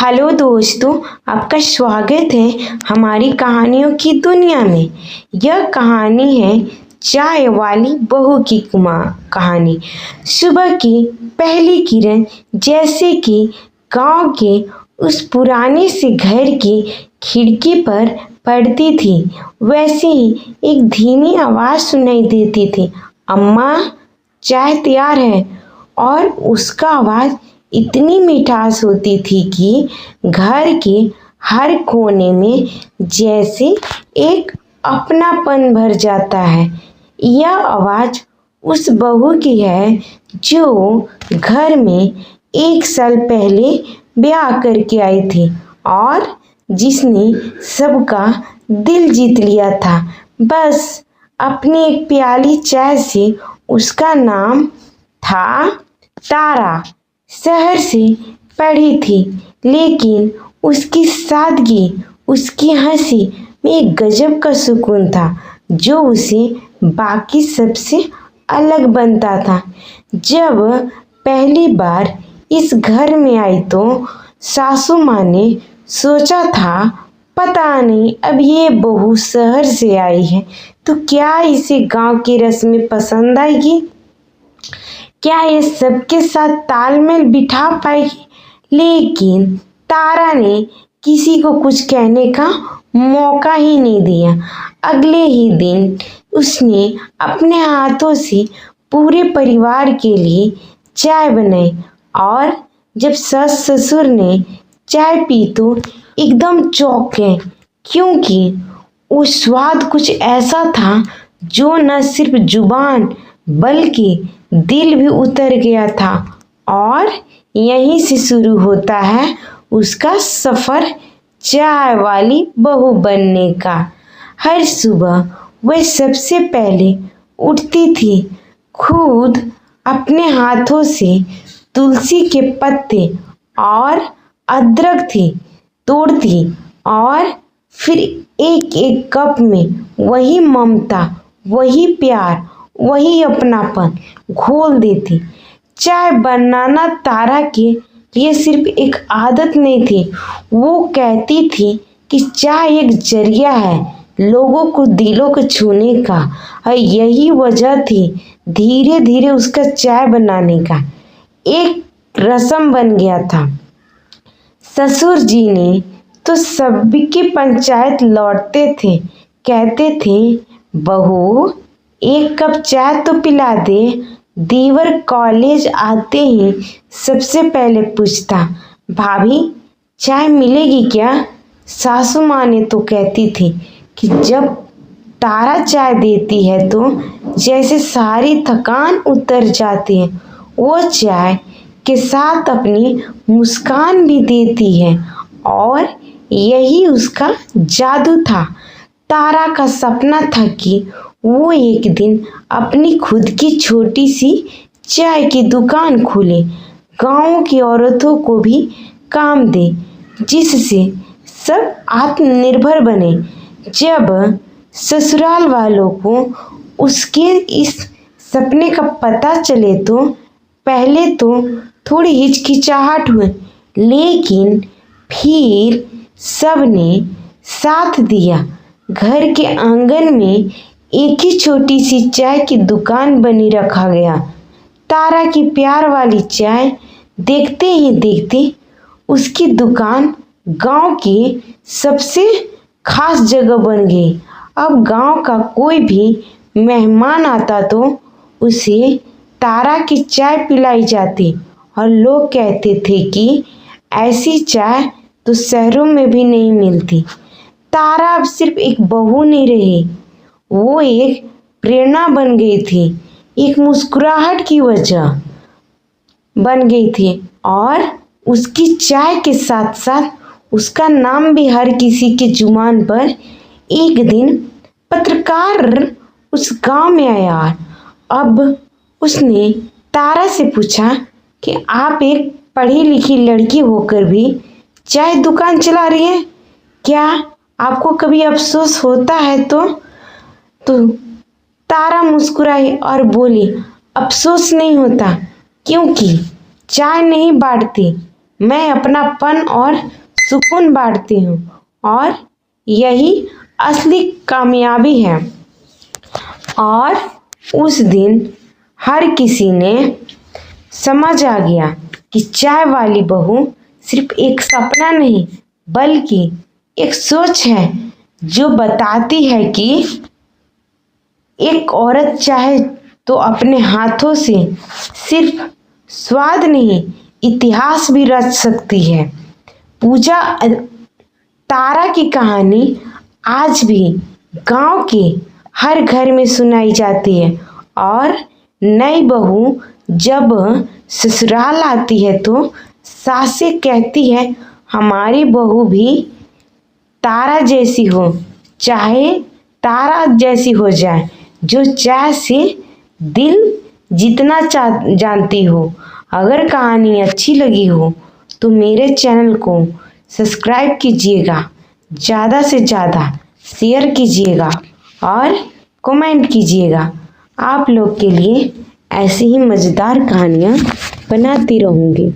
Hello दोस्तों, आपका स्वागत है हमारी कहानियों की दुनिया में। यह कहानी है चाय वाली बहू की कहानी। सुबह की पहली किरण जैसे कि गांव के उस पुराने से घर की खिड़की पर पड़ती थी, वैसे ही एक धीमी आवाज सुनाई देती थी, अम्मा चाय तैयार है। और उसका आवाज इतनी मिठास होती थी कि घर के हर कोने में जैसे एक अपनापन भर जाता है। यह आवाज उस बहू की है जो घर में 1 साल पहले ब्याह करके आई थी और जिसने सबका दिल जीत लिया था, बस अपनी एक प्याली चाय से। उसका नाम था तारा। शहर से पढ़ी थी, लेकिन उसकी सादगी, उसकी हंसी में एक गजब का सुकून था जो उसे बाकी सबसे अलग बनता था। जब पहली बार इस घर में आई तो सासू माँ ने सोचा था, पता नहीं अब ये बहू शहर से आई है तो क्या इसे गांव की रस्में पसंद आएगी, क्या ये सबके साथ तालमेल बिठा पाएगी। लेकिन तारा ने किसी को कुछ कहने का मौका ही नहीं दिया। अगले ही दिन उसने अपने हाथों से पूरे परिवार के लिए चाय बनाई और जब सास ससुर ने चाय पी तो एकदम चौंक गए, क्योंकि वो स्वाद कुछ ऐसा था जो न सिर्फ जुबान बल्कि दिल भी उतर गया था। और यहीं से शुरू होता है उसका सफर चाय वाली बहू बनने का। हर सुबह वह सबसे पहले उठती थी, खुद अपने हाथों से तुलसी के पत्ते और अदरक थी तोड़ती और फिर एक एक कप में वही ममता, वही प्यार, वही अपनापन घोल देती। चाय बनाना तारा के लिए सिर्फ एक आदत नहीं थी, वो कहती थी कि चाय एक जरिया है लोगों को दिलों को छूने का। और यही वजह थी धीरे धीरे उसका चाय बनाने का एक रस्म बन गया था। ससुर जी ने तो सबकी पंचायत लौटते थे, कहते थे, बहू एक कप चाय तो पिला दे। देवर कॉलेज आते ही सबसे पहले पूछता, भाभी चाय मिलेगी क्या। सासू माँ ने तो कहती थी कि जब तारा चाय देती है तो जैसे सारी थकान उतर जाती है। वो चाय के साथ अपनी मुस्कान भी देती है और यही उसका जादू था। तारा का सपना था कि वो एक दिन अपनी खुद की छोटी सी चाय की दुकान खोले, गांव की औरतों को भी काम दे, जिससे सब आत्मनिर्भर बने। जब ससुराल वालों को उसके इस सपने का पता चले तो पहले तो थोड़ी हिचकिचाहट हुई, लेकिन फिर सबने साथ दिया। घर के आंगन में एक ही छोटी सी चाय की दुकान बनी रखा गया। तारा की प्यार वाली चाय देखते ही देखते उसकी दुकान गांव की सबसे खास जगह बन गई। अब गांव का कोई भी मेहमान आता तो उसे तारा की चाय पिलाई जाती और लोग कहते थे कि ऐसी चाय तो शहरों में भी नहीं मिलती। तारा अब सिर्फ एक बहू नहीं रही, वो एक प्रेरणा बन गई थी, एक मुस्कुराहट की वजह बन गई थी। और उसकी चाय के साथ साथ उसका नाम भी हर किसी के जुबान पर। एक दिन पत्रकार उस गांव में आया। अब उसने तारा से पूछा कि आप एक पढ़ी लिखी लड़की होकर भी चाय दुकान चला रही हैं, क्या आपको कभी अफसोस होता है। तो तारा मुस्कुराई और बोली, अफसोस नहीं होता, क्योंकि चाय नहीं बांटती, मैं अपनापन और सुकून बांटती हूँ और यही असली कामयाबी है। और उस दिन हर किसी ने समझ आ गया कि चाय वाली बहू सिर्फ एक सपना नहीं बल्कि एक सोच है जो बताती है कि एक औरत चाहे तो अपने हाथों से सिर्फ स्वाद नहीं इतिहास भी रच सकती है। पूजा तारा की कहानी आज भी गांव के हर घर में सुनाई जाती है और नई बहू जब ससुराल आती है तो सासें कहती है हमारी बहू भी तारा जैसी हो, चाहे तारा जैसी हो जाए, जो चाय से दिल जितना जानती हो। अगर कहानी अच्छी लगी हो तो मेरे चैनल को सब्सक्राइब कीजिएगा, ज़्यादा से ज़्यादा शेयर कीजिएगा और कमेंट कीजिएगा। आप लोग के लिए ऐसी ही मज़ेदार कहानियाँ बनाती रहूँगी।